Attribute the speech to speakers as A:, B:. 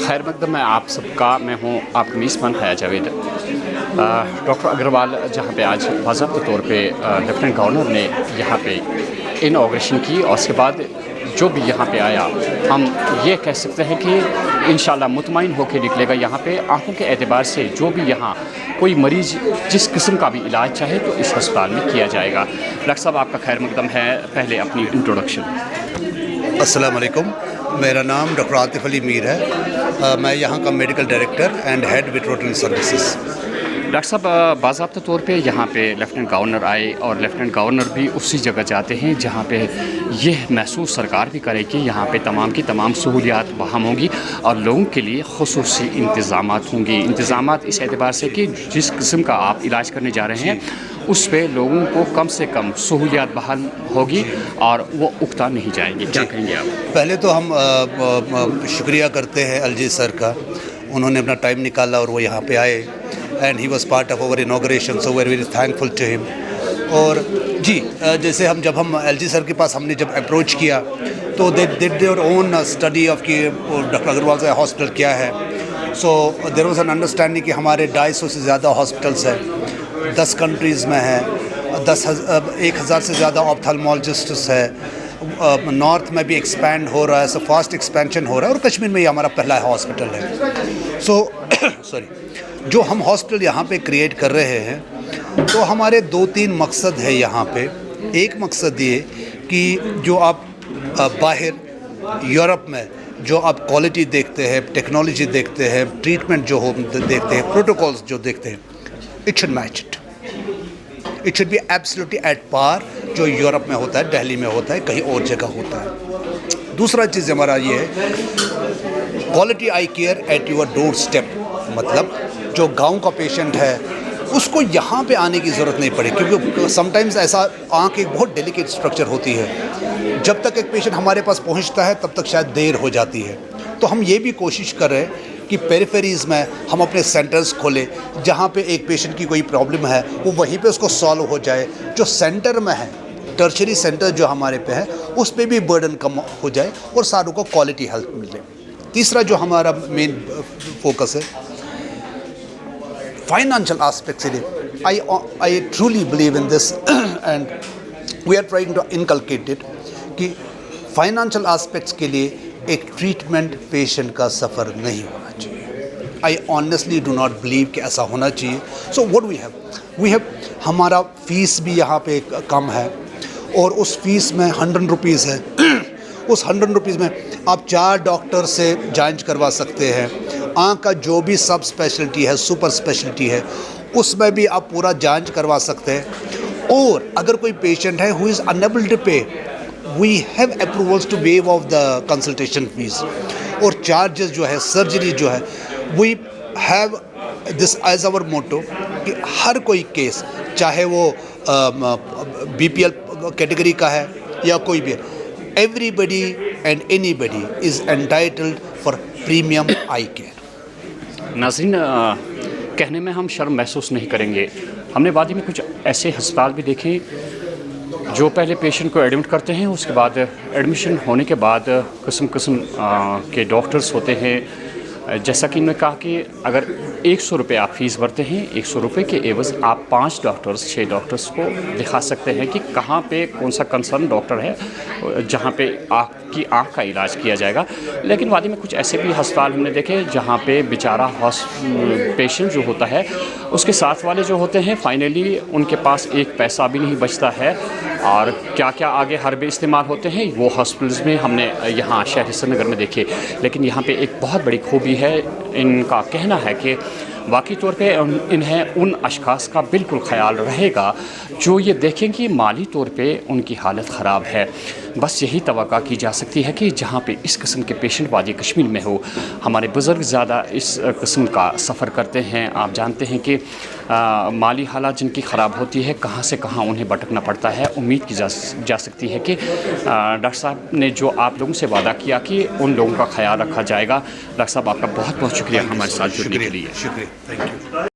A: खैर मकदम है आप सबका। मैं हूँ आपका मेज़बान हया जावेद। डॉक्टर अग्रवाल जहाँ पे आज बाज़ाब्ता तौर पे लेफ्टिनेंट गवर्नर ने यहाँ पे इनॉग्रेशन की और उसके बाद जो भी यहाँ पे आया, हम ये कह सकते हैं कि इंशाल्लाह मुतमईन होकर निकलेगा। यहाँ पे आँखों के एतबार से जो भी यहाँ कोई मरीज़ जिस किस्म का भी इलाज चाहे तो इस अस्पताल में किया जाएगा। डॉक्टर साहब आपका खैर मकदम है, पहले अपनी इंट्रोडक्शन।
B: अस्सलाम वालेकुम, मेरा नाम डॉक्टर आतिफ अली मीर है। मैं यहाँ का medical director and head veterinary services.
A: Doctor साहब बाज़ाब्ता तौर पे यहाँ पे लेफ्टिनेंट गवर्नर आए और लेफ्टिनेंट गवर्नर भी उसी जगह जाते हैं जहाँ पे यह महसूस सरकार भी करे कि यहाँ पे तमाम की तमाम सहूलियात बहाल होंगी और लोगों के लिए खुसूसी इंतज़ामात होंगे। इंतज़ामात इस एतबार से कि जिस किस्म का आप इलाज करने जा रहे हैं उस पे लोगों को कम से कम सहूलियात बहाल होगी और वो उकता नहीं जाएंगे। क्या कहेंगे आप?
B: पहले तो हम शुक्रिया करते हैं अलजीज सर का, उन्होंने अपना टाइम निकाला और वो यहाँ पे आए and he was part of our inauguration, so we are very thankful to him. और जी जैसे जब हम एलजी सर के पास हमने जब अप्रोच किया तो they did their own study of कि डॉक्टर अग्रवाल का हॉस्पिटल क्या है। So there was an understanding कि हमारे 250 से ज़्यादा हॉस्पिटल्स हैं, 10 कंट्रीज़ में हैं, 1000 से ज़्यादा ऑप्थेल्मोलॉजिस्ट्स है, नॉर्थ में भी एक्सपैंड हो रहा है, सो फास्ट एक्सपेंशन हो रहा है और कश्मीर में ये हमारा पहला हॉस्पिटल है। सो जो हम हॉस्पिटल यहाँ पे क्रिएट कर रहे हैं तो हमारे 2-3 मकसद है यहाँ पे। एक मकसद ये कि जो आप बाहर यूरोप में जो आप क्वालिटी देखते हैं, टेक्नोलॉजी देखते हैं, ट्रीटमेंट जो हो देखते हैं, प्रोटोकॉल्स जो देखते हैं, it should match it should be absolutely at par जो यूरोप में होता है, दिल्ली में होता है, कहीं और जगह होता है। दूसरा चीज़ हमारा ये है quality I care at your door step, मतलब जो गांव का पेशेंट है उसको यहाँ पे आने की ज़रूरत नहीं पड़े, क्योंकि समटाइम्स ऐसा आँख एक बहुत डेलिकेट स्ट्रक्चर होती है, जब तक एक पेशेंट हमारे पास पहुँचता है तब तक शायद देर हो जाती है। तो हम ये भी कोशिश कर रहे हैं कि पेरिफेरीज़ में हम अपने सेंटर्स खोलें जहाँ पे एक पेशेंट की कोई प्रॉब्लम है वो वहीं पे उसको सॉल्व हो जाए। जो सेंटर में है, टर्शरी सेंटर जो हमारे पे है, उस पर भी बर्डन कम हो जाए और सारों को क्वालिटी हेल्थ मिले। तीसरा जो हमारा मेन फोकस है financial aspects in it. I truly believe in this and we are trying to inculcate it कि financial aspects के लिए एक treatment patient का सफ़र नहीं होना चाहिए। I honestly do not believe कि ऐसा होना चाहिए। So what we have हमारा फीस भी यहाँ पे कम है और उस फीस में 100 रुपीज़ है। उस 100 रुपीज़ में आप 4 डॉक्टर से जांच करवा सकते हैं। आँख का जो भी सब स्पेशलिटी है, सुपर स्पेशलिटी है, उसमें भी आप पूरा जांच करवा सकते हैं। और अगर कोई पेशेंट है who is unable to pay, we have approvals to waive off the consultation fees और चार्जेस जो है, सर्जरी जो है, we have this as our motto कि हर कोई केस चाहे वो BPL कैटेगरी का है या कोई भी, everybody and anybody is entitled for premium I care.
A: नाज़रीन, कहने में हम शर्म महसूस नहीं करेंगे। हमने वादी में कुछ ऐसे अस्पताल भी देखे जो पहले पेशेंट को एडमिट करते हैं, उसके बाद एडमिशन होने के बाद किस्म के डॉक्टर्स होते हैं। जैसा कि इन्होंने कहा कि अगर 100 रुपये आप फ़ीस भरते हैं, 100 रुपये के एवज़ आप 5 डॉक्टर्स 6 डॉक्टर्स को दिखा सकते हैं कि कहाँ पे कौन सा कंसर्न डॉक्टर है जहाँ पे आपकी आँख का इलाज किया जाएगा। लेकिन वादी में कुछ ऐसे भी अस्पताल हमने देखे जहाँ पे बेचारा पेशेंट जो होता है उसके साथ वाले जो होते हैं फाइनली उनके पास एक पैसा भी नहीं बचता है और क्या क्या आगे हरबे इस्तेमाल होते हैं वो हॉस्पिटल्स में हमने यहाँ शहर श्रीनगर में देखे। लेकिन यहाँ पे एक बहुत बड़ी खूबी है, इनका कहना है कि वाकई तौर पे इन्हें उन अशखास का बिल्कुल ख्याल रहेगा जो ये देखें कि माली तौर पे उनकी हालत ख़राब है। बस यही तवक्का की जा सकती है कि जहाँ पे इस किस्म के पेशेंट वादी कश्मीर में हो। हमारे बुज़ुर्ग ज़्यादा इस किस्म का सफ़र करते हैं। आप जानते हैं कि माली हालात जिनकी ख़राब होती है कहाँ से कहाँ उन्हें भटकना पड़ता है। उम्मीद की जा सकती है कि डॉक्टर साहब ने जो आप लोगों से वादा किया कि उन लोगों का ख्याल रखा जाएगा। डॉक्टर साहब आपका बहुत बहुत शुक्रिया हमारे साथ जुड़ने के लिए।
B: शुक्रिया, थैंक यू।